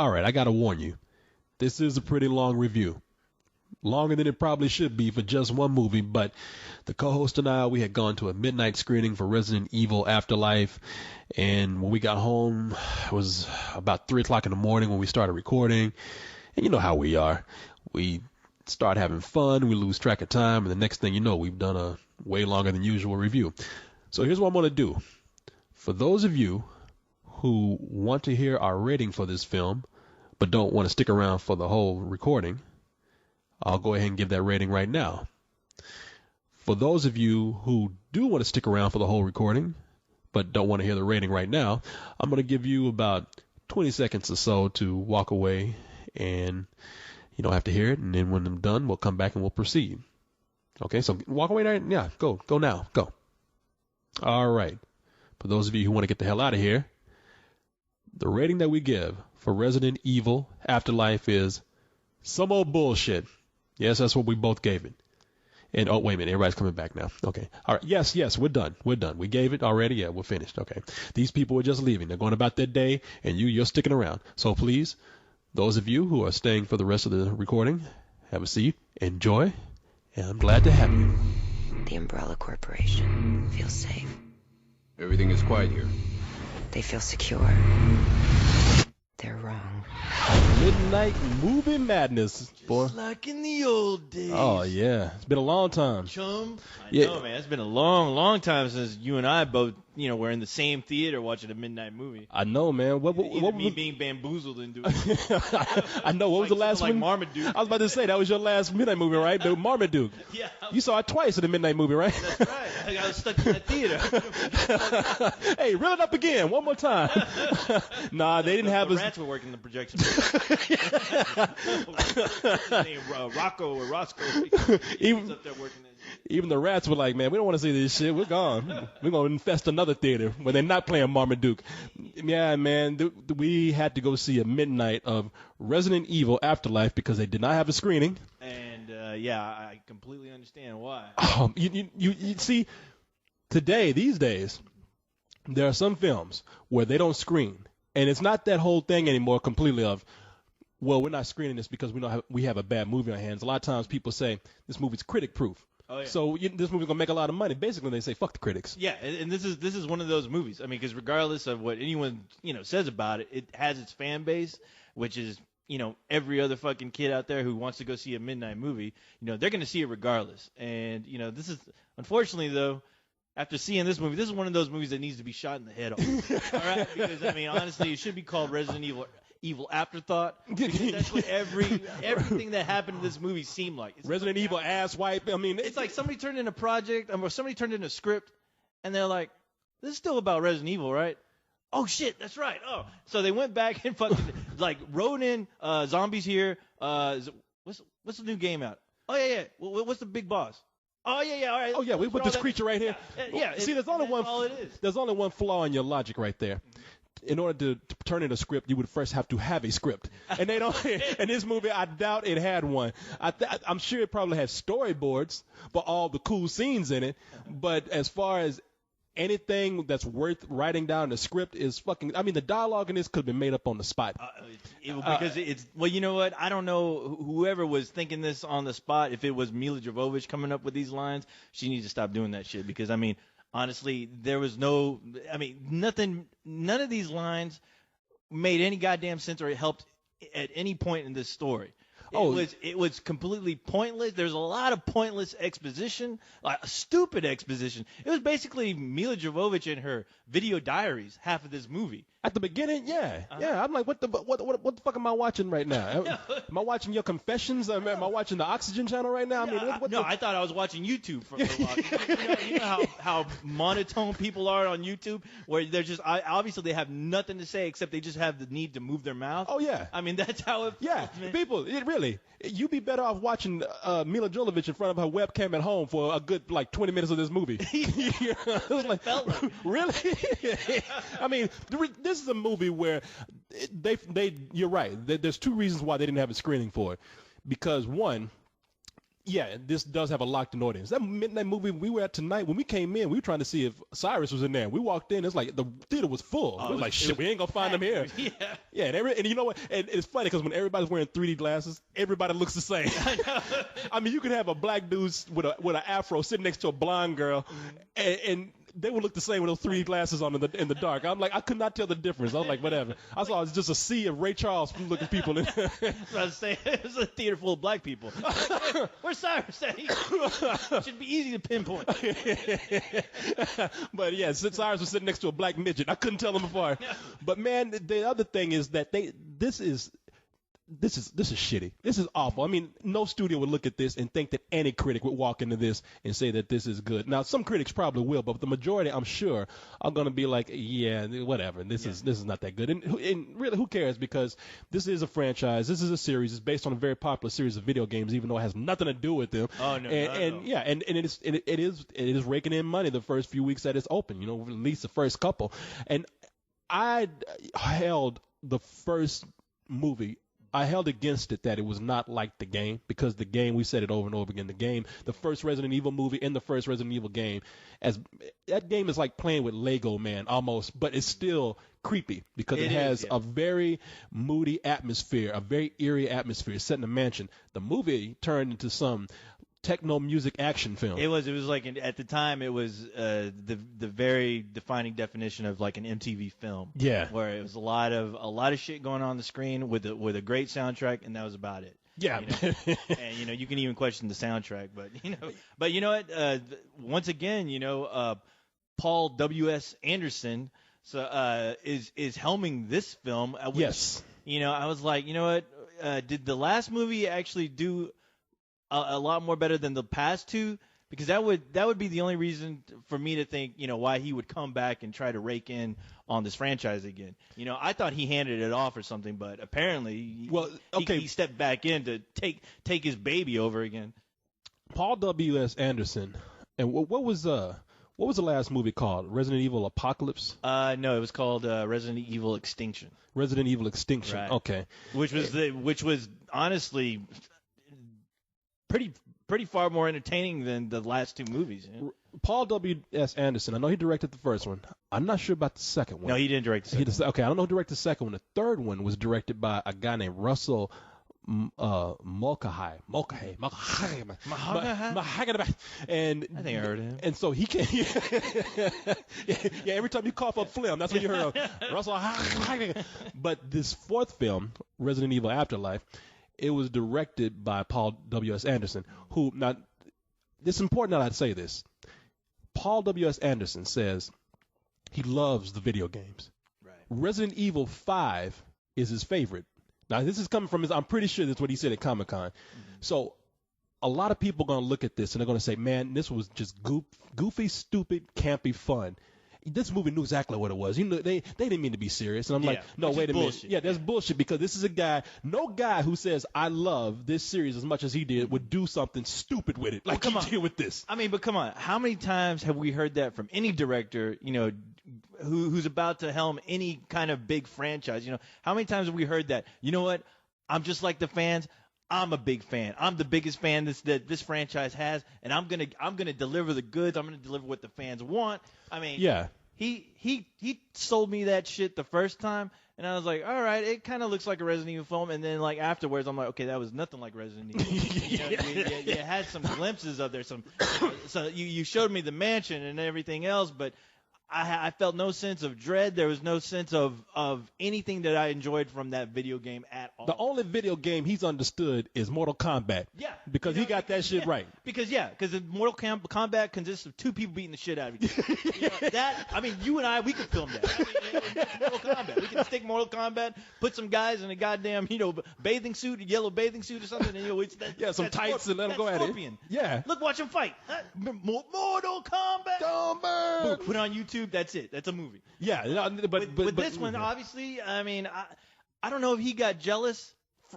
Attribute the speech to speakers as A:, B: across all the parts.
A: All right, I got to warn you. This is a pretty long review. Longer than it probably should be for just one movie, but the co-host and I, we had gone to a midnight screening for Resident Evil Afterlife, and when we got home, it was about 3 o'clock in the morning when we started recording, and you know how we are. We start having fun, we lose track of time, and the next thing you know, we've done a way longer than usual review. So here's what I'm going to do. For those of you who want to hear our rating for this film, but don't want to stick around for the whole recording, I'll go ahead and give that rating right now. For those of you who do want to stick around for the whole recording, but don't want to hear the rating right now, I'm going to give you about 20 seconds or so to walk away, and you don't have to hear it, and then when I'm done, we'll come back and we'll proceed. Okay, so walk away right now. Go now. Go. All right. For those of you who want to get the hell out of here, the rating that we give for Resident Evil Afterlife is some old bullshit. Yes, that's what we both gave it. And, oh, wait a minute. Everybody's coming back now. Okay. All right. Yes, we're done. We gave it already. Yeah, we're finished. Okay. These people are just leaving. They're going about their day, and you're sticking around. So please, those of you who are staying for the rest of the recording, have a seat, enjoy, and I'm glad to have you.
B: The Umbrella Corporation feels safe.
C: Everything is quiet here.
B: They feel secure. They're wrong.
A: Midnight movie madness, boy.
D: Just like in the old days.
A: Oh, yeah. It's been a long time.
D: Chum. I
A: Yeah.
D: know, man. It's been a long time since you and I both, were in the same theater watching a midnight movie.
A: I know, man. What
D: Me being bamboozled into it.
A: I know. What was the last one?
D: Marmaduke.
A: I was about to say, that was your last midnight movie, right? The Marmaduke.
D: Yeah.
A: You saw it twice in the midnight movie, right?
D: That's right. I was stuck in that theater.
A: Hey, reel it up again. One more time. Nah, they didn't have
D: the
A: us.
D: rats were working the projection. Rocco or Roscoe.
A: Even-
D: up there working it.
A: Even the rats were like, man, we don't want to see this shit. We're gone. We're going to infest another theater when they're not playing Marmaduke. Yeah, man, we had to go see a midnight of Resident Evil Afterlife because they did not have a screening.
D: And, I completely understand why.
A: You see, these days, there are some films where they don't screen. And it's not that whole thing anymore completely of, well, we're not screening this because we have a bad movie on our hands. A lot of times people say this movie's critic-proof. Oh, yeah. So this movie's going to make a lot of money. Basically, they say, fuck the critics.
D: Yeah, and this is one of those movies. I mean, because regardless of what anyone, says about it, it has its fan base, which is, every other fucking kid out there who wants to go see a midnight movie, they're going to see it regardless. And, this is, unfortunately, though, after seeing this movie, this is one of those movies that needs to be shot in the head off. All right? Because, I mean, honestly, it should be called Resident Evil Afterthought. That's what everything that happened in this movie seemed like. It's
A: Resident Evil ass wipe. I mean,
D: it's like somebody turned in a project, or somebody turned in a script, and they're like, "This is still about Resident Evil, right?" Oh shit, that's right. Oh, so they went back and fucking wrote in zombies here. What's the new game out? Oh yeah. What's the big boss? Oh yeah. All right.
A: Oh yeah, we put this creature right here.
D: Yeah.
A: See, there's only one.
D: All it is.
A: There's only one flaw in your logic right there. In order to turn in a script, you would first have to have a script, and they don't. In this movie, I doubt it had one. I'm sure it probably has storyboards for all the cool scenes in it, but as far as anything that's worth writing down in the script is fucking. I mean, the dialogue in this could have been made up on the spot.
D: Because it's well, you know what? I don't know whoever was thinking this on the spot. If it was Mila Jovovich coming up with these lines, she needs to stop doing that shit. Because I mean. Honestly, there was nothing, none of these lines made any goddamn sense or it helped at any point in this story. It was completely pointless. There's a lot of pointless exposition, stupid exposition. It was basically Mila Jovovich and her video diaries, half of this movie.
A: At the beginning, yeah. I'm like, what the fuck am I watching right now? Am I watching your confessions? Am I watching the Oxygen channel right now? I mean,
D: I thought I was watching YouTube for a while. You know how monotone people are on YouTube, where they're just obviously they have nothing to say except they just have the need to move their mouth.
A: Oh yeah.
D: I mean that's how it.
A: Yeah,
D: man.
A: people, you'd be better off watching Mila Jovovich in front of her webcam at home for a good 20 minutes of this movie. It was like,
D: felt like.
A: Really? I mean, this is a movie where you're right. There's two reasons why they didn't have a screening for it. Because one, Yeah, and this does have a locked-in audience. That midnight movie we were at tonight, when we came in, we were trying to see if Cyrus was in there. We walked in, it's like the theater was full.
D: Oh,
A: we was like, shit, we ain't gonna find him here.
D: Yeah.
A: Yeah, and you know what? And it's funny because when everybody's wearing 3D glasses, everybody looks the same.
D: I know.
A: I mean, you could have a black dude with an afro sitting next to a blonde girl, and they would look the same with those 3D glasses on in the dark. I'm like, I could not tell the difference. I was like, whatever. I saw it was just a sea of Ray Charles looking people in there.
D: I was saying, it was a theater full of black people. Where's Cyrus at? Should be easy to pinpoint.
A: But yeah, Cyrus was sitting next to a black midget. I couldn't tell them apart. But man, the other thing is that this is shitty. This is awful. I mean, no studio would look at this and think that any critic would walk into this and say that this is good. Now, some critics probably will, but the majority, I'm sure, are going to be like, yeah, whatever. This is not that good. And really, who cares? Because this is a franchise. This is a series. It's based on a very popular series of video games, even though it has nothing to do with them.
D: Oh no.
A: And it is raking in money the first few weeks that it's open. You know, at least the first couple. And I held the first movie. I held against it that it was not like the game, because the game, we said it over and over again, the first Resident Evil movie and the first Resident Evil game, that game is like playing with Lego, man, almost, but it's still creepy because it has a very moody atmosphere, a very eerie atmosphere. It's set in a mansion. The movie turned into some techno music action film.
D: It was like at the time it was the very defining definition of like an MTV film.
A: Yeah.
D: Where it was a lot of shit going on the screen with a great soundtrack, and that was about it.
A: Yeah.
D: You know? And you can even question the soundtrack, but you know what? Once again, Paul W.S. Anderson is helming this film. Which,
A: yes.
D: I was like, you know what? Did the last movie actually do a lot more better than the past two? Because that would be the only reason for me to think, why he would come back and try to rake in on this franchise again. I thought he handed it off or something, but apparently he stepped back in to take his baby over again.
A: Paul W.S. Anderson. And what was the last movie called? Resident Evil Apocalypse?
D: No, it was called Resident Evil Extinction.
A: Resident Evil Extinction.
D: Right.
A: Okay.
D: Which was honestly pretty far more entertaining than the last two movies.
A: Paul W.S. Anderson, I know he directed the first one. I'm not sure about the second one.
D: No, he didn't direct the second one.
A: Okay, I don't know who directed the second one. The third one was directed by a guy named Russell Mulcahy. And
D: I think I heard him.
A: And so he can yeah, every time you cough up phlegm, that's what you heard of. Russell. But this fourth film, Resident Evil Afterlife, it was directed by Paul W.S. Anderson, who, now, it's important that I say this. Paul W.S. Anderson says he loves the video games.
D: Right.
A: Resident Evil 5 is his favorite. Now, this is coming from I'm pretty sure that's what he said at Comic-Con. Mm-hmm. So a lot of people are going to look at this and they're going to say, man, this was just goofy, stupid, campy fun. This movie knew exactly what it was. They didn't mean to be serious. And I'm like, no, wait a minute. Yeah, that's bullshit, because this is no guy who says, I love this series as much as he did would do something stupid with it. Like, he did with this.
D: I mean, but come on. How many times have we heard that from any director, who's about to helm any kind of big franchise? How many times have we heard that? You know what? I'm just like the fans. I'm a big fan. I'm the biggest fan that this franchise has, and I'm gonna deliver the goods. I'm gonna deliver what the fans want. I mean,
A: yeah.
D: He sold me that shit the first time, and I was like, all right, it kind of looks like a Resident Evil film. And then like afterwards, I'm like, okay, that was nothing like Resident Evil. You had some glimpses of there. So you showed me the mansion and everything else, but I felt no sense of dread. There was no sense of anything that I enjoyed from that video game at all.
A: The only video game he's understood is Mortal Kombat.
D: Yeah.
A: Because he got that shit right.
D: Because Mortal Kombat consists of two people beating the shit out of each other. You and I, we could film that. Mortal Kombat. We could stick Mortal Kombat, put some guys in a goddamn, bathing suit, a yellow bathing suit or something, and it's that.
A: Some tights and let them go at
D: Scorpion.
A: it. Yeah.
D: Look, watch him fight. Mortal Kombat.
A: Boom,
D: put it on YouTube. That's it. That's a movie.
A: Yeah, but
D: this one, obviously, I don't know if he got jealous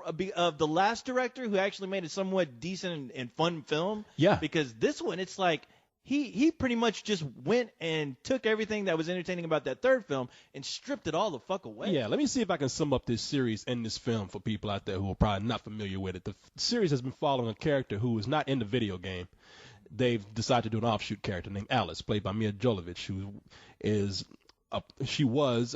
D: of the last director who actually made a somewhat decent and fun film.
A: Yeah.
D: Because this one, it's like he pretty much just went and took everything that was entertaining about that third film and stripped it all the fuck away.
A: Yeah, let me see if I can sum up this series and this film for people out there who are probably not familiar with it. The series has been following a character who is not in the video game. They've decided to do an offshoot character named Alice, played by Mia Jovovich, who is she was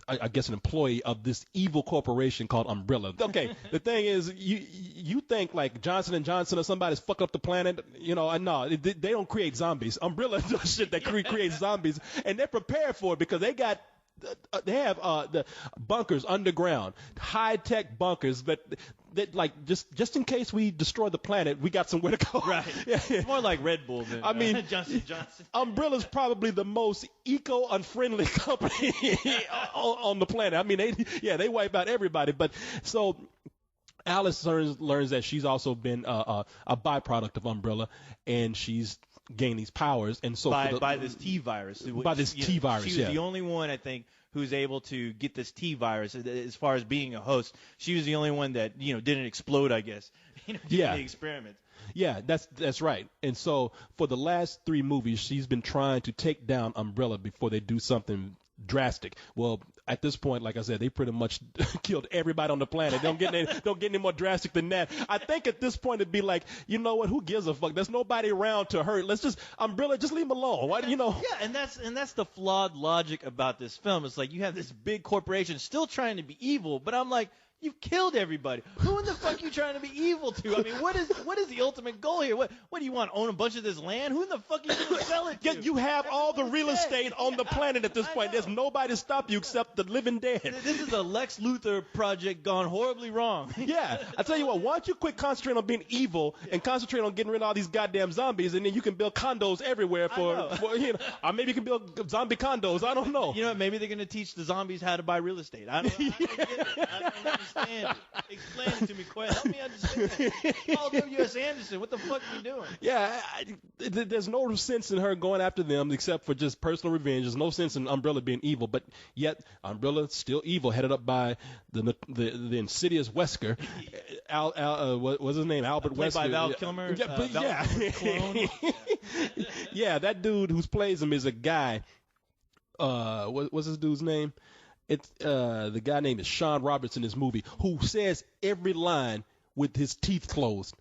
A: I guess an employee of this evil corporation called Umbrella. Okay, the thing is, you think like Johnson & Johnson or somebody's fucked up the planet, no, they don't create zombies. Umbrella does shit that creates zombies, and they're prepared for it because they have the bunkers underground, high-tech bunkers, but that like just in case we destroy the planet, we got somewhere to go.
D: Right.
A: Yeah.
D: It's more like Red Bull than Johnson & Johnson.
A: Umbrella's probably the most eco-unfriendly company on the planet. I mean, they wipe out everybody. But so Alice learns that she's also been a byproduct of Umbrella, and she's gained these powers. And so
D: by this T virus.
A: By this T virus,
D: she was the only one, I think, who's able to get this T virus as far as being a host. She was the only one that didn't explode, I guess. During the experiment.
A: Yeah, that's right. And so for the last 3 movies, she's been trying to take down Umbrella before they do something drastic. Well, at this point, like I said, they pretty much killed everybody on the planet. Don't get any more drastic than that. I think at this point it'd be like, you know what? Who gives a fuck? There's nobody around to hurt. Let's just Umbrella, just leave him alone. Why?
D: Yeah, and that's the flawed logic about this film. It's like you have this big corporation still trying to be evil, but I'm like, you've killed everybody. Who in the fuck are you trying to be evil to? I mean, what is the ultimate goal here? What do you want? Own a bunch of this land? Who in the fuck are you going to sell it to?
A: Yeah, you have all the real estate on the planet at this point. There's nobody to stop you except the living dead.
D: This is a Lex Luthor project gone horribly wrong.
A: Yeah, I tell you what. Why don't you quit concentrating on being evil and concentrate on getting rid of all these goddamn zombies, and then you can build condos everywhere for or maybe you can build zombie condos. I don't know.
D: You know what? Maybe they're going to teach the zombies how to buy real estate. I don't get it. I don't understand it. Explain it to me, Quinn. Help me understand. Paul W.S. Anderson, what the fuck are you doing?
A: Yeah, there's no sense in her going after them except for just personal revenge. There's no sense in Umbrella being evil, but yet Umbrella's still evil, headed up by the insidious Wesker. What's his name? Albert
D: Played
A: Wesker.
D: by Val Kilmer.
A: Yeah, yeah, that dude who plays him is a guy. What's this dude's name? It's the guy named is Sean Roberts in this movie, who says every line with his teeth closed.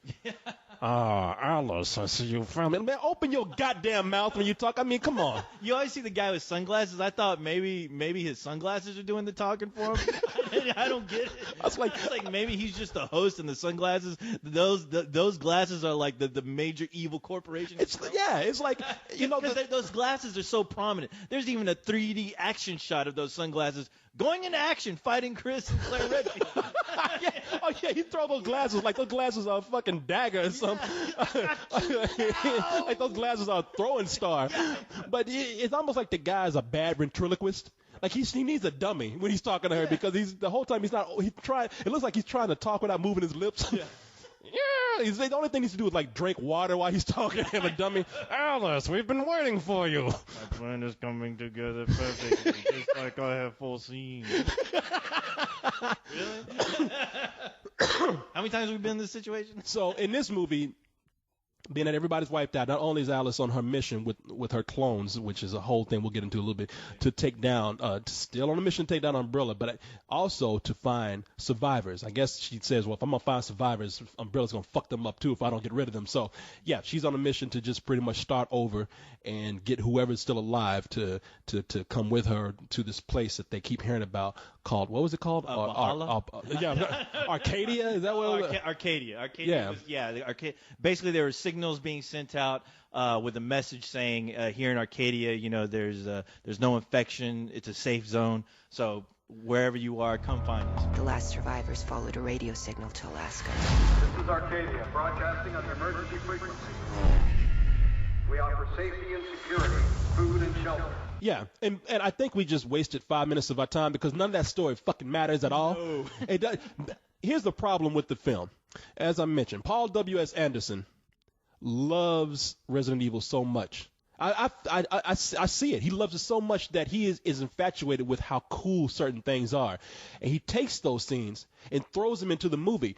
A: Alice, I see you found me. Man, open your goddamn mouth when you talk. I mean, come on.
D: You always see the guy with sunglasses. I thought maybe his sunglasses are doing the talking for him. I don't get it. It's like maybe he's just a host, and the sunglasses, those glasses are like the major evil corporation.
A: It's like
D: because those glasses are so prominent. There's even a 3D action shot of those sunglasses going into action, fighting Chris and Claire Redfield.
A: Yeah, you throw those glasses like those glasses are a fucking dagger or something. Like those glasses are a throwing star. But it's almost like the guy's a bad ventriloquist. Like he needs a dummy when he's talking to her because the whole time he's trying. It looks like he's trying to talk without moving his lips. Yeah, the only thing he needs to do is like drink water while he's talking to him, a dummy. Alice, we've been waiting for you.
D: My plan is coming together perfectly, just like I have foreseen. Really? How many times have we been in this situation?
A: So in this movie, being that everybody's wiped out, not only is Alice on her mission with her clones, which is a whole thing we'll get into a little bit, to take down, still on a mission to take down Umbrella, but also to find survivors. I guess she says, well, if I'm going to find survivors, Umbrella's going to fuck them up too if I don't get rid of them. So, yeah, she's on a mission to just pretty much start over and get whoever's still alive to come with her to this place that they keep hearing about called, what was it called? Arcadia? Is that what it was?
D: Arcadia.
A: Yeah.
D: Basically, there were signals being sent out with a message saying here in Arcadia, there's no infection. It's a safe zone. So wherever you are, come find us.
B: The last survivors followed a radio signal to Alaska.
E: This is Arcadia, broadcasting on emergency frequency. We offer safety and security, food and shelter.
A: Yeah, and I think we just wasted 5 minutes of our time because none of that story fucking matters at all. No. Here's the problem with the film. As I mentioned, Paul W.S. Anderson loves Resident Evil so much. I see it. He loves it so much that he is infatuated with how cool certain things are. And he takes those scenes and throws them into the movie.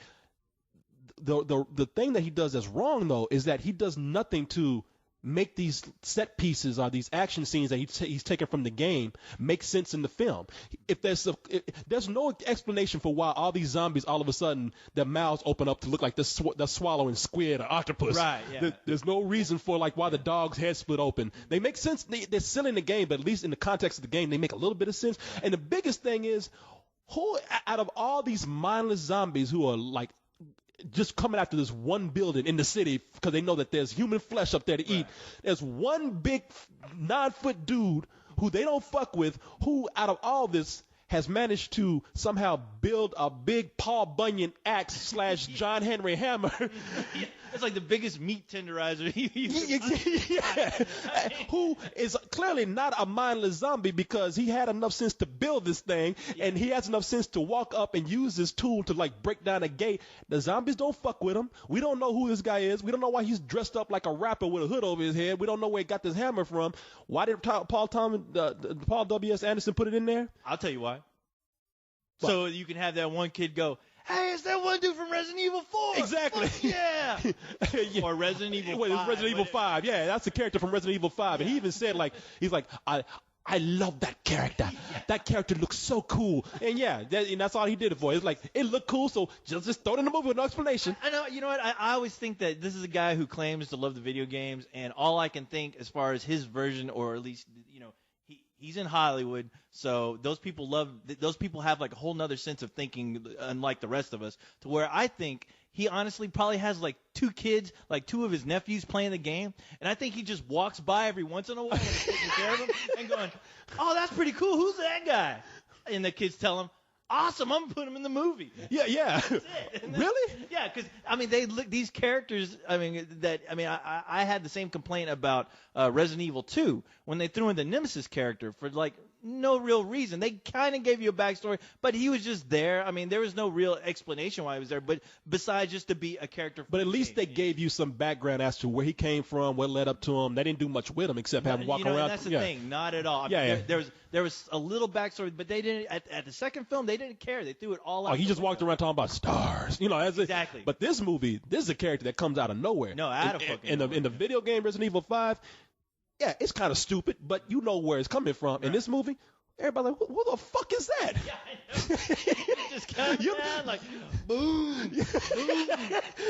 A: the thing that he does that's wrong though is that he does nothing to make these set pieces or these action scenes that he's taken from the game make sense in the film. If there's no explanation for why all these zombies all of a sudden their mouths open up to look like they're swallowing squid or octopus.
D: Right. Yeah.
A: There's no reason for like why the dog's head split open. They make sense. They're silly in the game, but at least in the context of the game, they make a little bit of sense. And the biggest thing is, who out of all these mindless zombies who are like just coming after this one building in the city because they know that there's human flesh up there to eat. There's one big 9-foot dude who they don't fuck with, who out of all this has managed to somehow build a big Paul Bunyan axe / John Henry hammer.
D: It's like the biggest meat tenderizer.
A: Who is clearly not a mindless zombie because he had enough sense to build this thing, and he has enough sense to walk up and use this tool to like break down a gate. The zombies don't fuck with him. We don't know who this guy is. We don't know why he's dressed up like a rapper with a hood over his head. We don't know where he got this hammer from. Why did Paul W.S. Anderson put it in there?
D: I'll tell you why. What? So you can have that one kid go, "Hey, it's that one dude from Resident Evil 4."
A: Exactly.
D: Yeah. Or Resident Evil 5.
A: It's Resident Evil 5. Yeah, that's the character from Resident Evil 5. And he even said, like, he's like, I love that character. That character looks so cool. And and that's all he did it for. It's like, it looked cool, so just throw it in the movie with no explanation.
D: I know. You know what? I always think that this is a guy who claims to love the video games, and all I can think as far as his version, or at least, he's in Hollywood, so those people have like a whole nother sense of thinking, unlike the rest of us, to where I think he honestly probably has like 2 kids, like 2 of his nephews playing the game, and I think he just walks by every once in a while and taking care of them and going, "Oh, that's pretty cool. Who's that guy?" And the kids tell him, "Awesome, I'm gonna put him in the movie."
A: Yeah. Really?
D: Yeah, because they look, these characters. I had the same complaint about Resident Evil 2 when they threw in the Nemesis character for like no real reason. They kind of gave you a backstory, but he was just there. I mean, there was no real explanation why he was there, but besides just to be a character.
A: But at least they gave you some background as to where he came from, what led up to him. They didn't do much with him except have him walk around.
D: And that's the thing, not at all. There was a little backstory, but they didn't. At the second film, they didn't care. They threw it all out.
A: Oh, he just walked around talking about stars.
D: Exactly.
A: But this movie, this is a character that comes out of nowhere.
D: No, out of fucking nowhere.
A: In the video game Resident Evil 5, it's kind of stupid, but you know where it's coming from. Right. In this movie, everybody's like, who the fuck is that?
D: Yeah, I know. It just comes down like, boom, boom.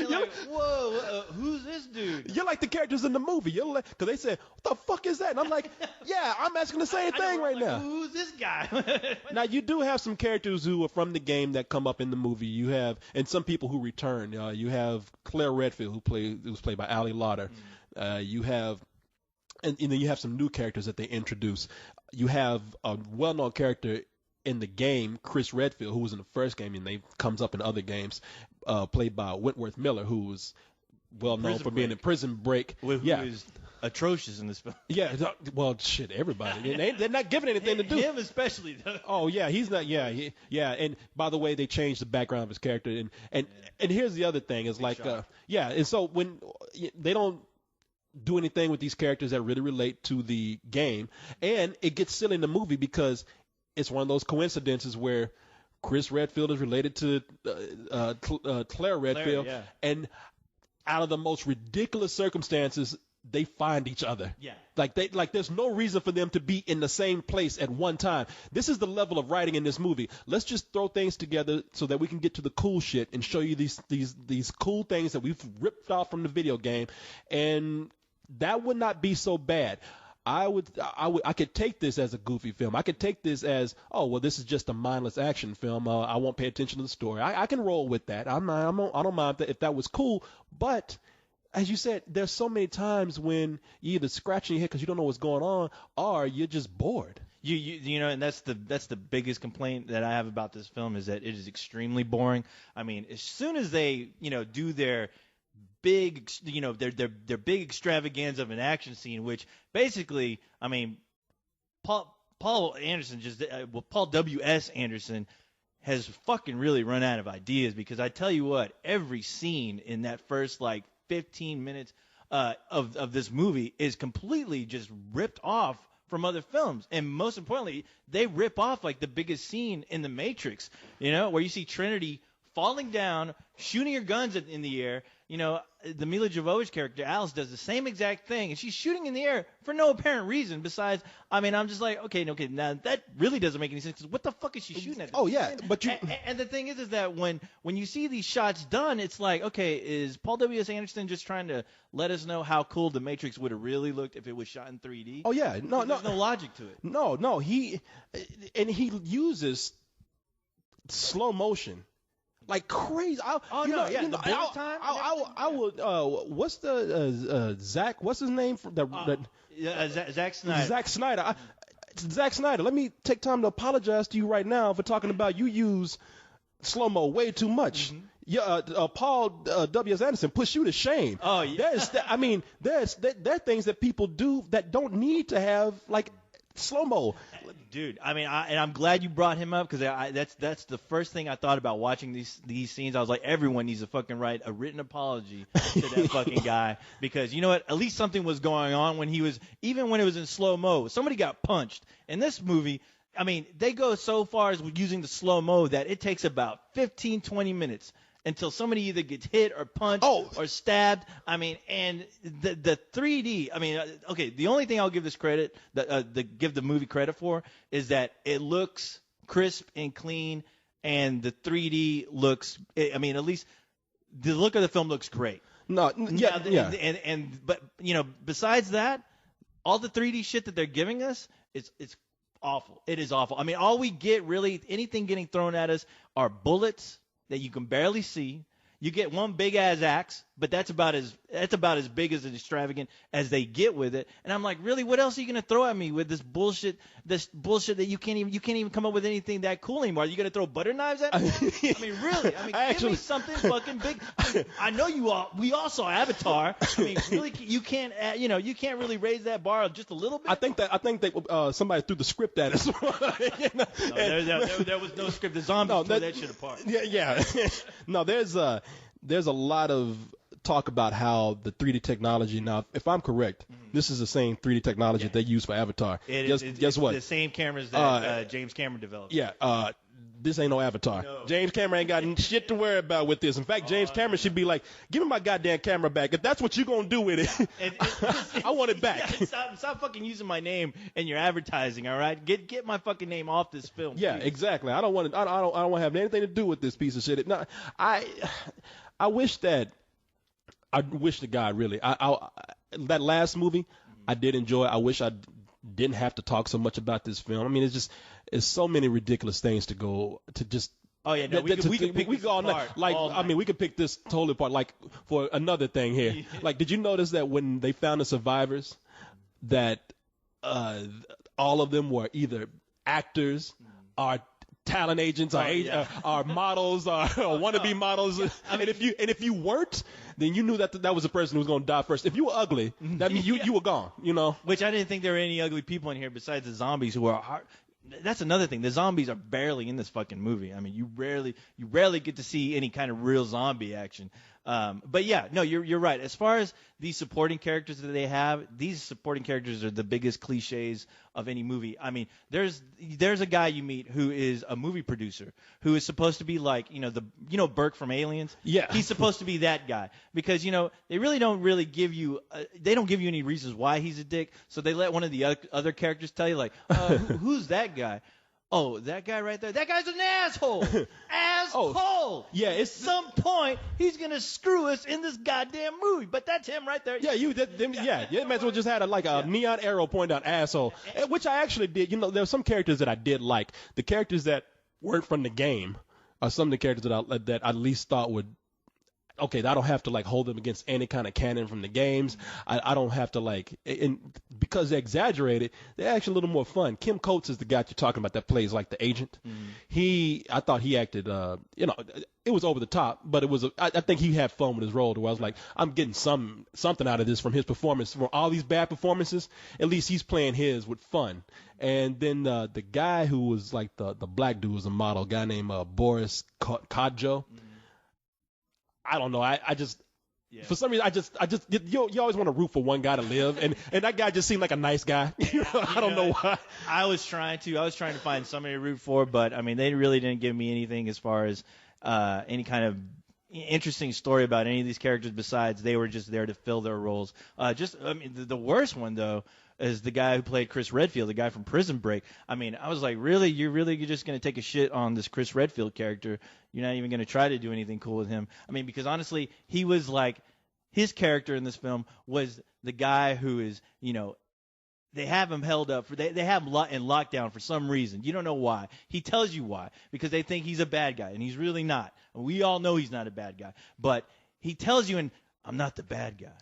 D: You're like, whoa, who's this dude?
A: You're like the characters in the movie. You're like, because they said, what the fuck is that? And I'm like, yeah, I'm asking the same thing right now.
D: Who's this guy?
A: Now, you do have some characters who are from the game that come up in the movie. You have, and some people who return. You have Claire Redfield, who's played by Ali Lauder. You have, and then you have some new characters that they introduce. You have a well-known character in the game, Chris Redfield, who was in the first game and they comes up in other games, played by Wentworth Miller, who was well known for being in Prison Break.
D: Who is atrocious in this film.
A: Yeah, well, shit, everybody. They're not giving anything to do.
D: Him especially, though.
A: Oh, yeah, he's not, yeah. And by the way, they changed the background of his character. And here's the other thing, is like, and so when they don't do anything with these characters that really relate to the game, and it gets silly in the movie because it's one of those coincidences where Chris Redfield is related to Claire Redfield, and out of the most ridiculous circumstances, they find each other.
D: Yeah.
A: Like there's no reason for them to be in the same place at one time. This is the level of writing in this movie. Let's just throw things together so that we can get to the cool shit and show you these cool things that we've ripped off from the video game, and that would not be so bad. I could take this as a goofy film. I could take this as, oh, well, this is just a mindless action film. I won't pay attention to the story. I can roll with that. I don't mind if that was cool. But as you said, there's so many times when you either scratching your head because you don't know what's going on, or you're just bored.
D: You know, and that's the biggest complaint that I have about this film, is that it is extremely boring. I mean, as soon as they do their big, their big extravaganza of an action scene, which basically, I mean, Paul W.S. Anderson has fucking really run out of ideas, because I tell you what, every scene in that first 15 minutes of this movie is completely just ripped off from other films, and most importantly, they rip off the biggest scene in The Matrix, where you see Trinity falling down, shooting her guns in the air. You know, the Mila Jovovich character, Alice, does the same exact thing, and she's shooting in the air for no apparent reason. Besides, I mean, I'm just like, okay, now that really doesn't make any sense. 'Cause what the fuck is she shooting at?
A: Oh yeah, but you.
D: And the thing is that when you see these shots done, it's like, okay, is Paul W.S. Anderson just trying to let us know how cool The Matrix would have really looked if it was shot in 3D?
A: Oh yeah, no,
D: There's no logic to it.
A: No, he uses slow motion like crazy.
D: The bullet time.
A: I would. What's the Zach? What's his name?
D: Zack Snyder.
A: Zack Snyder. Zack Snyder. Let me take time to apologize to you right now for talking about you use slow mo way too much.
D: Mm-hmm.
A: Yeah, Paul W.S. Anderson pushed you to shame.
D: Oh yeah.
A: There are things that people do that don't need to have like slow mo.
D: Dude, I mean, I'm glad you brought him up because that's the first thing I thought about watching these scenes. I was like, everyone needs to fucking write a written apology to that fucking guy because you know what? At least something was going on when even when it was in slow mo. Somebody got punched. In this movie, I mean, they go so far as using the slow mo that it takes about 15, 20 minutes until somebody either gets hit or punched or stabbed. I mean, and the 3D. I mean, okay. The only thing I'll give this credit, give the movie credit for, is that it looks crisp and clean, and the 3D looks. I mean, at least the look of the film looks great.
A: No, yeah, yeah.
D: But you know, besides that, all the 3D shit that they're giving us, it's awful. It is awful. I mean, all we get really, anything getting thrown at us are bullets that you can barely see. You get one big ass axe, but that's about as big as extravagant as they get with it. And I'm like, really, what else are you gonna throw at me with this bullshit that you can't even come up with anything that cool anymore? Are you gonna throw butter knives at me? I mean, really? I mean, give me something fucking big. I mean, I know we all saw Avatar. I mean, really, you can't really raise that bar just a little bit.
A: I think that somebody threw the script at us.
D: There was no script. The zombies tore that shit apart.
A: Yeah. No, there's a lot of talk about how the 3D technology. Now, if I'm correct, this is the same 3D technology that they use for Avatar. Guess what?
D: The same cameras that James Cameron developed.
A: Yeah. This ain't no Avatar. No. James Cameron ain't got shit to worry about with this. In fact, James Cameron should be like, give me my goddamn camera back. If that's what you're going to do with it, I want it back.
D: Yeah, stop fucking using my name in your advertising, all right? Get my fucking name off this film.
A: Yeah, please. Exactly. I don't want to have anything to do with this piece of shit. No, I wish to God, really. That last movie, I did enjoy. I wish I didn't have to talk so much about this film. I mean, it's so many ridiculous things to go to just.
D: Oh yeah, no, we could go all night.
A: I mean, we could pick this totally apart. Like for another thing here, like, did you notice that when they found the survivors, that all of them were either actors or talent agents or models or wannabe models. I mean, if you weren't, then you knew that was the person who was going to die first. If you were ugly, that means you were gone. You know. Which
D: I didn't think there were any ugly people in here besides the zombies who are hard. That's another thing. The zombies are barely in this fucking movie. I mean, you rarely get to see any kind of real zombie action. But yeah, no, you're right. As far as these supporting characters that they have, these supporting characters are the biggest cliches of any movie. I mean, there's a guy you meet who is a movie producer who is supposed to be like, Burke from Aliens.
A: Yeah.
D: He's supposed to be that guy because, they really don't give you any reasons why he's a dick. So they let one of the other characters tell you like, who's that guy? Oh, that guy right there. That guy's an asshole. Asshole.
A: Oh, yeah.
D: At some point, he's gonna screw us in this goddamn movie. But that's him right there.
A: Yeah, you might as well just had a neon arrow pointing out asshole, which I actually did. There were some characters that I did like. The characters that weren't from the game are some of the characters that I at least thought would. Okay, I don't have to hold them against any kind of canon from the games. I don't have to and because they're exaggerated, they're actually a little more fun. Kim Coates is the guy you're talking about that plays like the agent. I thought he acted, it was over the top, but it was. I think he had fun with his role. Where I was like, I'm getting something out of this from his performance. From all these bad performances, at least he's playing his with fun. And then the guy who was like the black dude was a model, guy named Boris Kodjoe. I don't know. I just for some reason I just you always want to root for one guy to live, and that guy just seemed like a nice guy. I don't know why.
D: I was trying to find somebody to root for, but I mean they really didn't give me anything as far as any kind of interesting story about any of these characters besides they were just there to fill their roles. The worst one though is the guy who played Chris Redfield, the guy from Prison Break. I mean, I was like, really, you're just gonna take a shit on this Chris Redfield character? You're not even gonna try to do anything cool with him? I mean, because honestly, he was like, his character in this film was the guy who is, they have him held up they have him in lockdown for some reason. You don't know why. He tells you why, because they think he's a bad guy, and he's really not. We all know he's not a bad guy, but he tells you, and I'm not the bad guy.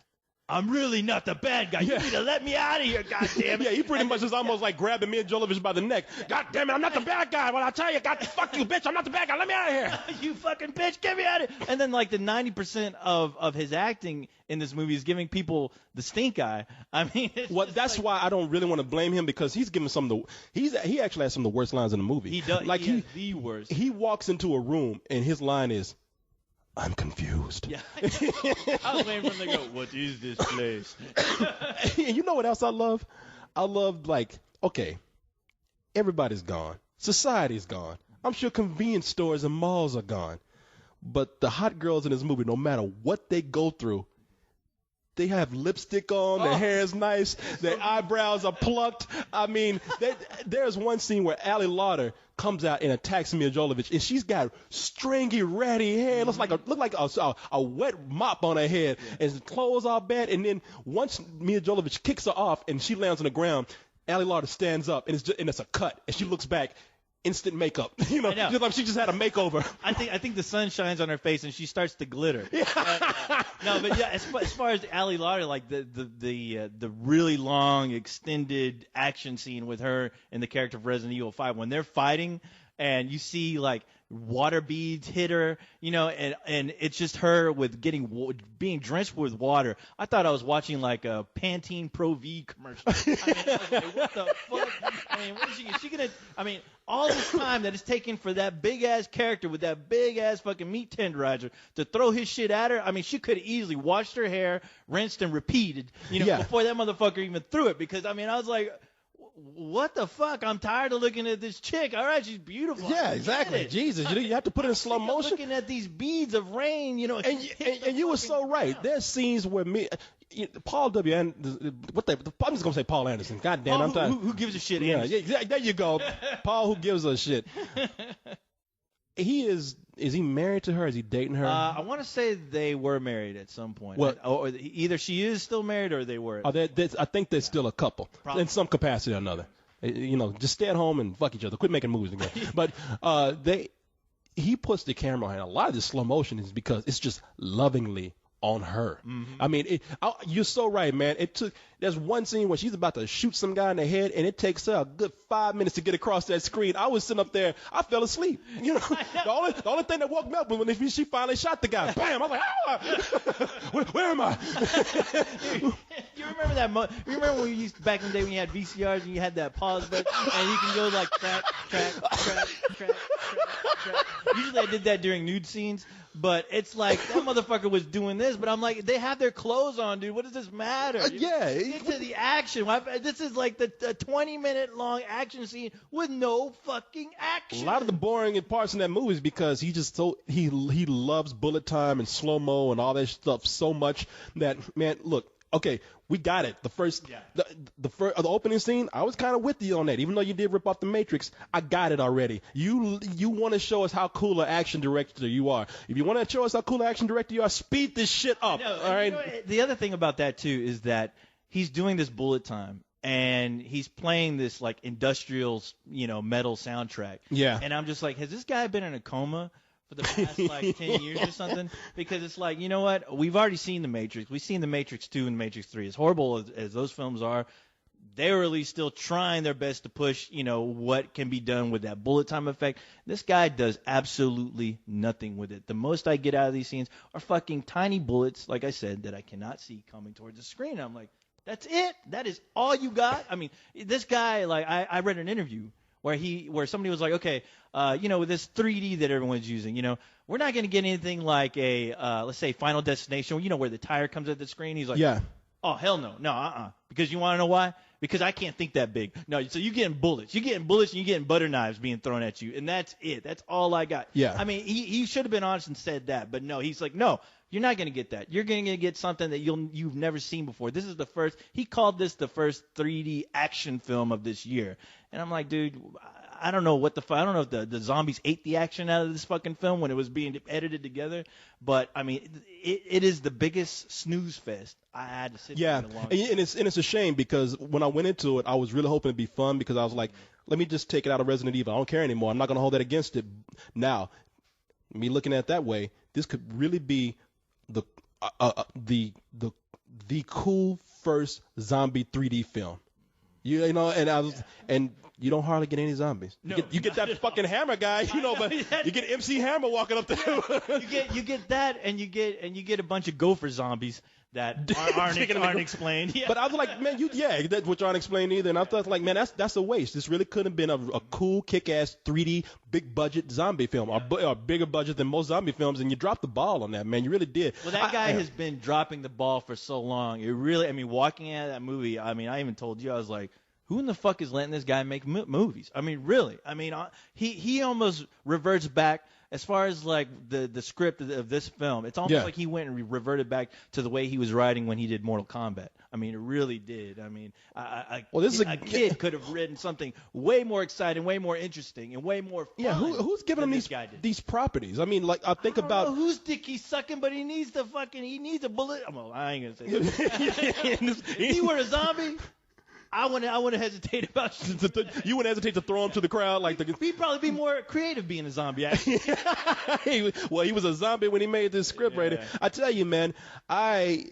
D: I'm really not the bad guy. You need to let me out of here, goddammit.
A: Yeah, he pretty much is almost like grabbing Mia Jovovich by the neck. God damn it, I'm not the bad guy. Well, I tell you, fuck you, bitch. I'm not the bad guy. Let me out of here.
D: You fucking bitch, get me out of here. And then like the 90% of his acting in this movie is giving people the stink eye. I mean,
A: that's why I don't really want to blame him, because he's giving some of the he actually has some of the worst lines in the movie.
D: He does. Like he has the worst.
A: He walks into a room and his line is, I'm confused.
D: Yeah. I was waiting for him to go, what is this place?
A: And you know what else I love? I love, like, okay, everybody's gone. Society's gone. I'm sure convenience stores and malls are gone. But the hot girls in this movie, no matter what they go through, they have lipstick on, their hair is nice, their eyebrows are plucked. I mean, there's one scene where Ali Lauder comes out and attacks Mia Jovovich, and she's got stringy, ratty hair. Looks like a wet mop on her head, and his clothes are bad. And then once Mia Jovovich kicks her off and she lands on the ground, Ali Lauder stands up, and it's a cut, and she looks back. Instant makeup, just like she just had a makeover.
D: I think the sun shines on her face and she starts to glitter. No, but yeah, as far as Ali Lauder, like the really long extended action scene with her and the character of Resident Evil 5 when they're fighting and you see like water beads hit her, and it's just her with being drenched with water. I thought I was watching like a Pantene Pro V commercial. I was like, what the fuck? I mean, what is she gonna? I mean, all this time that it's taken for that big ass character with that big ass fucking meat tenderizer to throw his shit at her. I mean, she could have easily washed her hair, rinsed and repeated, before that motherfucker even threw it. Because I mean, I was like, what the fuck? I'm tired of looking at this chick. All right, she's beautiful.
A: Yeah, exactly. Jesus, you have to put it in slow motion.
D: Looking at these beads of rain,
A: And you were so right. Ground. There's scenes where Paul W. I'm just gonna say Paul Anderson. God damn, I'm tired.
D: Who gives a shit?
A: Yeah, there you go. Paul, who gives a shit. Is he married to her? Is he dating her?
D: I want to say they were married at some point.
A: Well,
D: or either she is still married or they were.
A: I think they're still a couple in some capacity or another. Just stay at home and fuck each other. Quit making movies together. But he puts the camera on her. A lot of this slow motion is because it's just lovingly on her. Mm-hmm. I mean, you're so right, man. There's one scene where she's about to shoot some guy in the head, and it takes her a good 5 minutes to get across that screen. I was sitting up there, I fell asleep. The only thing that woke me up was when she finally shot the guy. Bam! I was like, where am I?
D: You remember that? You remember when you used back in the day when you had VCRs and you had that pause button, and you can go like track. Usually I did that during nude scenes, but it's like that motherfucker was doing this, but I'm like, they have their clothes on, dude. What does this matter? Get to the action. This is like the 20-minute long action scene with no fucking action.
A: A lot of the boring parts in that movie is because he loves bullet time and slow mo and all that stuff so much that, man, look. Okay, we got it. The opening scene, I was kind of with you on that. Even though you did rip off the Matrix, I got it already. You want to show us how cool an action director you are. If you want to show us how cool an action director you are, speed this shit up. All right.
D: The other thing about that too is that he's doing this bullet time. And he's playing this like industrial, metal soundtrack.
A: Yeah.
D: And I'm just like, has this guy been in a coma for the past like 10 years or something? Because it's like, you know what? We've already seen The Matrix. We've seen The Matrix 2 and Matrix 3. As horrible as those films are, they're really still trying their best to push, what can be done with that bullet time effect. This guy does absolutely nothing with it. The most I get out of these scenes are fucking tiny bullets, like I said, that I cannot see coming towards the screen. I'm like, that's it? That is all you got? I mean, this guy, like, I read an interview where somebody was like, okay, with this 3D that everyone's using, we're not going to get anything like a, let's say, Final Destination, where the tire comes at the screen. He's like,
A: yeah.
D: Oh, hell no. No, Because you want to know why? because I can't think that big. No, so you're getting bullets. You're getting bullets and you're getting butter knives being thrown at you, and that's it. That's all I got.
A: Yeah.
D: I mean, he should have been honest and said that, but no, he's like, no, you're not going to get that. You're going to get something that you've never seen before. This is the first. He called this the first 3D action film of this year, and I'm like, dude, I don't know I don't know if the zombies ate the action out of this fucking film when it was being edited together, but I mean, it is the biggest snooze fest I had to sit
A: Yeah,
D: through in a long
A: and it's a shame because when I went into it, I was really hoping it'd be fun because I was like, let me just take it out of Resident Evil. I don't care anymore. I'm not going to hold that against it. Now, me looking at it that way, this could really be the cool first zombie 3D film. You know, and you don't hardly get any zombies.
D: No,
A: you get that fucking Hammer guy, you know, but you get MC Hammer walking up there.
D: you get that, and you get a bunch of gopher zombies that aren't explained. Yeah.
A: But I was like, man, which aren't explained either. And I thought, like, man, that's a waste. This really could have been a cool, kick-ass 3D, big-budget zombie film, or bigger budget than most zombie films. And you dropped the ball on that, man. You really did.
D: Well, that guy has been dropping the ball for so long. It really, I mean, walking out of that movie, I mean, I even told you, I was like, who in the fuck is letting this guy make movies? I mean, really. I mean, he almost reverts back as far as like the script of this film. It's almost like he went and reverted back to the way he was writing when he did Mortal Kombat. I mean, it really did. I mean, a kid could have written something way more exciting, way more interesting, and way more fun.
A: Yeah, who's giving him these properties? I mean, like, I don't know
D: whose dick he's sucking, but he needs a bullet. Well, I ain't gonna say that. If he were a zombie, I wouldn't hesitate about
A: you wouldn't hesitate to throw him to the crowd like
D: he'd probably be more creative being a zombie. Actually.
A: Well, he was a zombie when he made this script right there. I tell you, man, I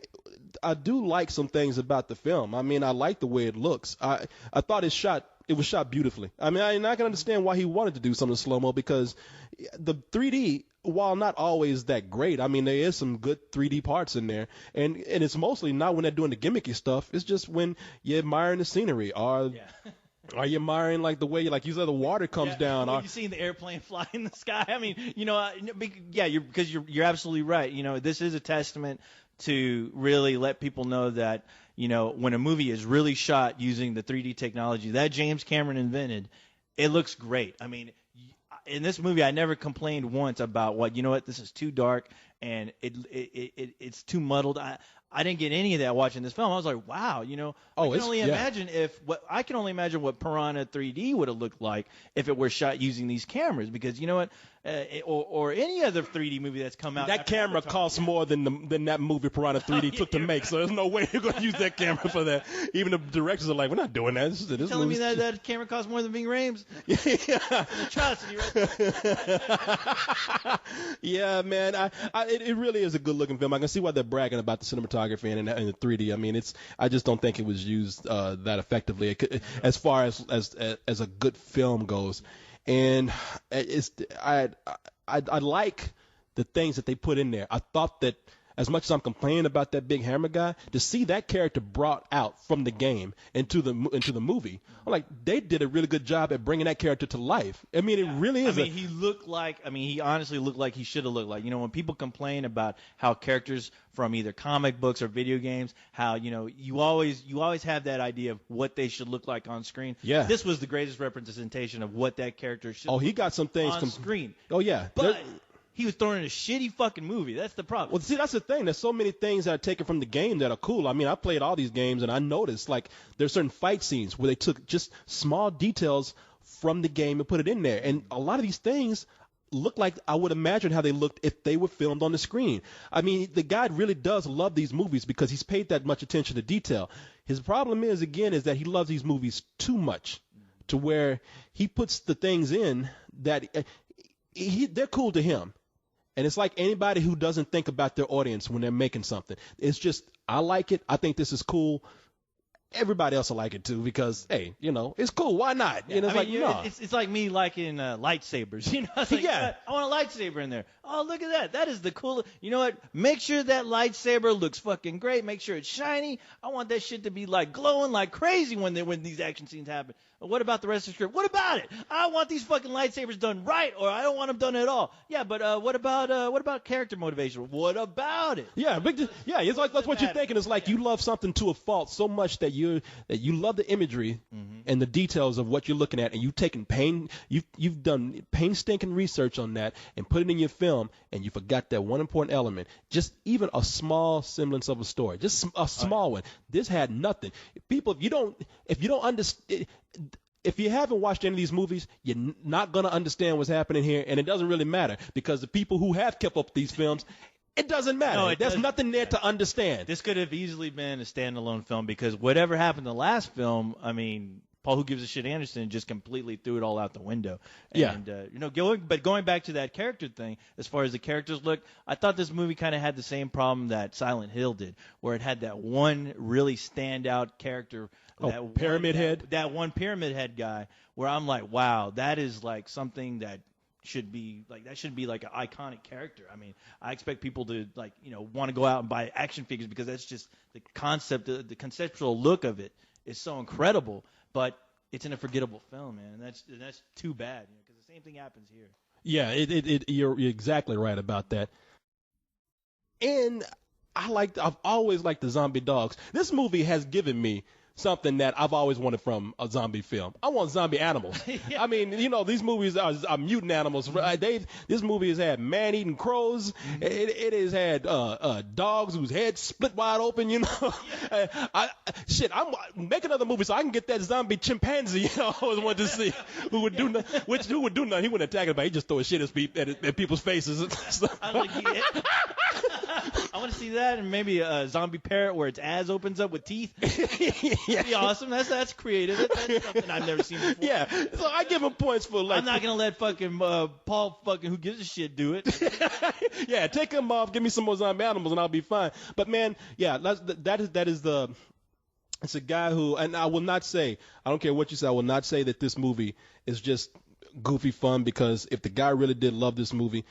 A: do like some things about the film. I mean, I like the way it looks. I thought it was shot beautifully. I mean, I can understand why he wanted to do something slow-mo because the 3D, while not always that great, I mean, there is some good 3D parts in there. And it's mostly not when they're doing the gimmicky stuff. It's just when you're admiring the scenery or are you admiring, like, the way, like you said, the water comes down?
D: Or you seen the airplane fly in the sky? I mean, you know, because you're absolutely right. You know, this is a testament to really let people know that, you know, when a movie is really shot using the 3D technology that James Cameron invented, it looks great. I mean, in this movie, I never complained once about this is too dark and it's too muddled. I didn't get any of that watching this film. I was like, wow, you know, I can only imagine what Piranha 3D would have looked like if it were shot using these cameras, because you know what, or any other 3D movie that's come out.
A: That camera costs more than that movie Piranha 3D took to make, so there's no way you're going to use that camera for that. Even the directors are like, we're not doing that. This
D: telling me that camera costs more than Ving Rhames?
A: Yeah.
D: Atrocity right there.
A: Yeah, man. It really is a good looking film. I can see why they're bragging about the cinematography and the 3D. I mean, I just don't think it was used that effectively as far as a good film goes. And I like the things that they put in there. I thought that as much as I'm complaining about that big hammer guy, to see that character brought out from the game into the movie, I'm like, they did a really good job at bringing that character to life. I mean, it really is.
D: I mean, he honestly looked like he should have looked like. You know, when people complain about how characters from either comic books or video games, how, you know, you always have that idea of what they should look like on screen.
A: Yeah.
D: This was the greatest representation of what that character should look
A: he got some things
D: on screen.
A: Oh, yeah.
D: But he was thrown in a shitty fucking movie. That's the problem.
A: Well, see, that's the thing. There's so many things that are taken from the game that are cool. I mean, I played all these games, and I noticed, like, there's certain fight scenes where they took just small details from the game and put it in there. And a lot of these things look like I would imagine how they looked if they were filmed on the screen. I mean, the guy really does love these movies because he's paid that much attention to detail. His problem is that he loves these movies too much to where he puts the things in that they're cool to him. And it's like anybody who doesn't think about their audience when they're making something. It's just, I like it. I think this is cool. Everybody else will like it too because, hey, you know, it's cool. Why not?
D: Yeah,
A: you know,
D: it's like me liking lightsabers. You know, it's like, I want a lightsaber in there. Oh, look at that. That is the coolest. You know what? Make sure that lightsaber looks fucking great. Make sure it's shiny. I want that shit to be like glowing like crazy when these action scenes happen. But what about the rest of the script? What about it? I want these fucking lightsabers done right, or I don't want them done at all. Yeah, but what about character motivation? What about it?
A: Yeah, it's like that's what you're thinking. It's like you love something to a fault so much that you you love the imagery and the details of what you're looking at, and you've done painstaking research on that and put it in your film, and you forgot that one important element, just even a small semblance of a story, just a small one. This had nothing. People, if you don't understand. If you haven't watched any of these movies, you're not going to understand what's happening here, and it doesn't really matter because the people who have kept up these films, it doesn't matter.
D: No,
A: There's nothing there to understand.
D: This could have easily been a standalone film because whatever happened in the last film, I mean, Paul Who Gives a Shit Anderson just completely threw it all out the window. And, going back to that character thing, as far as the characters look, I thought this movie kind of had the same problem that Silent Hill did, where it had that one really standout character.
A: Pyramid Head?
D: That one Pyramid Head guy, where I'm like, wow, that is like something that should be like an iconic character. I mean, I expect people to want to go out and buy action figures because that's just the concept, the conceptual look of it is so incredible. But it's in a forgettable film, man, and that's too bad because the same thing happens here.
A: Yeah, you're exactly right about that. And I've always liked the zombie dogs. This movie has given me something that I've always wanted from a zombie film. I want zombie animals.
D: Yeah.
A: I mean, these movies are mutant animals. This movie has had man-eating crows. It has had dogs whose heads split wide open. I'm make another movie so I can get that zombie chimpanzee. I always wanted to see who would do nothing. He wouldn't attack it, but he just throw his shit at people's faces.
D: I want to see that, and maybe a zombie parrot where its ass opens up with teeth. That'd be awesome. That's creative. That's something I've never seen before.
A: Yeah, so I give him points for
D: I'm not gonna let fucking Paul fucking Who Gives a Shit do it.
A: Yeah, take him off. Give me some more zombie animals, and I'll be fine. But man, yeah, it's a guy who, and I will not say, I don't care what you say, I will not say that this movie is just goofy fun, because if the guy really did love this movie,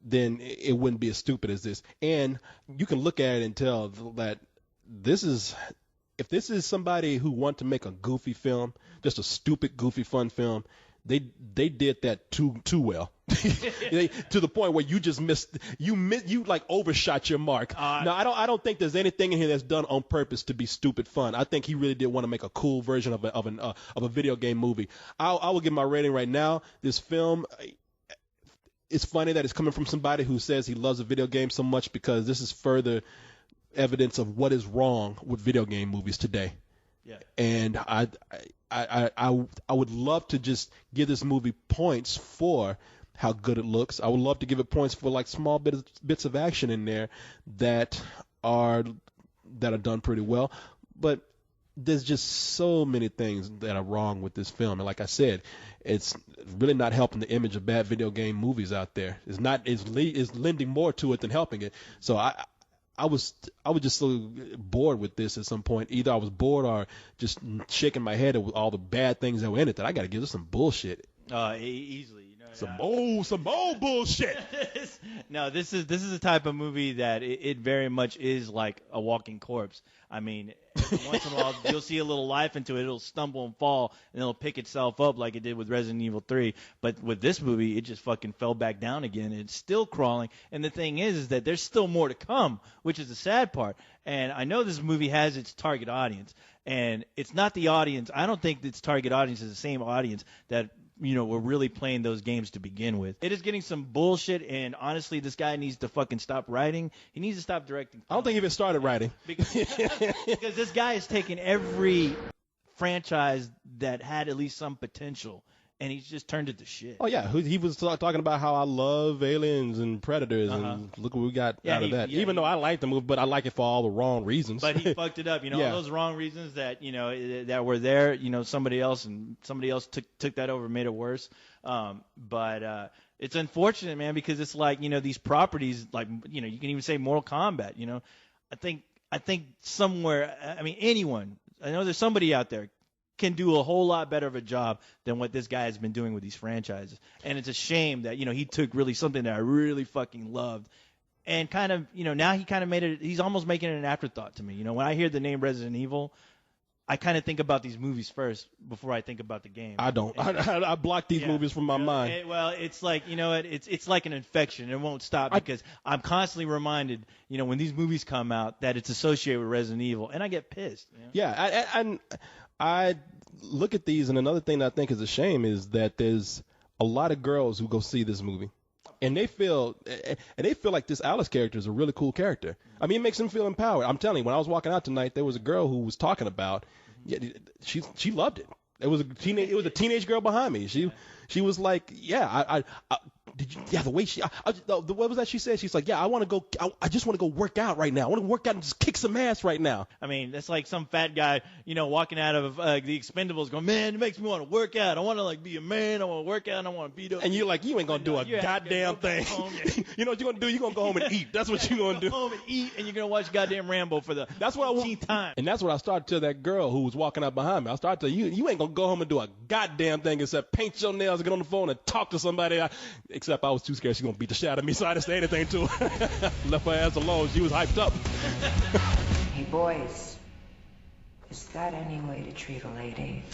A: then it wouldn't be as stupid as this. And you can look at it and tell that if this is somebody who want to make a goofy film, just a stupid, goofy, fun film, they did that too well. To the point where you just you like overshot your mark. Now I don't think there's anything in here that's done on purpose to be stupid fun. I think he really did want to make a cool version of a video game movie. I will give my rating right now. This film, it's funny that it's coming from somebody who says he loves a video game so much, because this is further evidence of what is wrong with video game movies today.
D: Yeah.
A: And I would love to just give this movie points for how good it looks. I would love to give it points for like small bits of action in there that are done pretty well. But there's just so many things that are wrong with this film, and like I said, it's really not helping the image of bad video game movies out there. It's lending more to it than helping it. So I was just so bored with this at some point. Either I was bored or just shaking my head at all the bad things that were in it, that I got to give this some bullshit.
D: Easily.
A: Some old bullshit.
D: No, this is the type of movie that it very much is like a walking corpse. I mean, once in a while you'll see a little life into it. It'll stumble and fall, and it'll pick itself up like it did with Resident Evil 3. But with this movie, it just fucking fell back down again. It's still crawling. And the thing is that there's still more to come, which is the sad part. And I know this movie has its target audience, and it's not the audience. I don't think its target audience is the same audience that we're really playing those games to begin with. It is getting some bullshit, and honestly, this guy needs to fucking stop writing. He needs to stop directing.
A: I don't think he even started writing.
D: Because this guy has taken every franchise that had at least some potential, and he's just turned it to shit.
A: Oh, yeah. He was talking about how I love Aliens and Predators, and look what we got out of that. Even though I like the movie, but I like it for all the wrong reasons.
D: But he fucked it up. All those wrong reasons that, that were there, somebody else took that over and made it worse. But it's unfortunate, man, because it's like, these properties, like, you can even say Mortal Kombat, I think somewhere, I mean, anyone, I know there's somebody out there can do a whole lot better of a job than what this guy has been doing with these franchises. And it's a shame that, he took really something that I really fucking loved and kind of, now he kind of made it, he's almost making it an afterthought to me. When I hear the name Resident Evil, I kind of think about these movies first before I think about the game.
A: I don't. I block these movies from my mind.
D: Well, it's like, you know what? It's like an infection. It won't stop because I'm constantly reminded, you know, when these movies come out that it's associated with Resident Evil, and I get pissed. You know?
A: Yeah, I look at these, and another thing that I think is a shame is that there's a lot of girls who go see this movie. And they feel like this Alice character is a really cool character. I mean, it makes them feel empowered. I'm telling you, when I was walking out tonight, there was a girl who was talking about, she loved it. It was a teenage girl behind me. She was like, yeah, the way what was that she said? She's like, yeah, I just want to go work out right now. I want to work out and just kick some ass right now.
D: I mean, that's like some fat guy, you know, walking out of the Expendables going, man, it makes me want to work out. I want to like be a man. I want to work out. And I want to beat up.
A: And you're like, you ain't going to do a goddamn thing. You know what you're going to do? You're going to go home and eat. That's what you're going to do.
D: Go home and eat, and you're going to watch goddamn Rambo for the 15th time.
A: And that's what I started to tell that girl who was walking out behind me. I started to you ain't going to go home and do a goddamn thing except paint your nails and get on the phone and talk to somebody. Except I was too scared she was going to beat the shit out of me, so I didn't say anything to her. Left her ass alone. She was hyped up.
B: Hey, boys. Is that any way to treat a lady?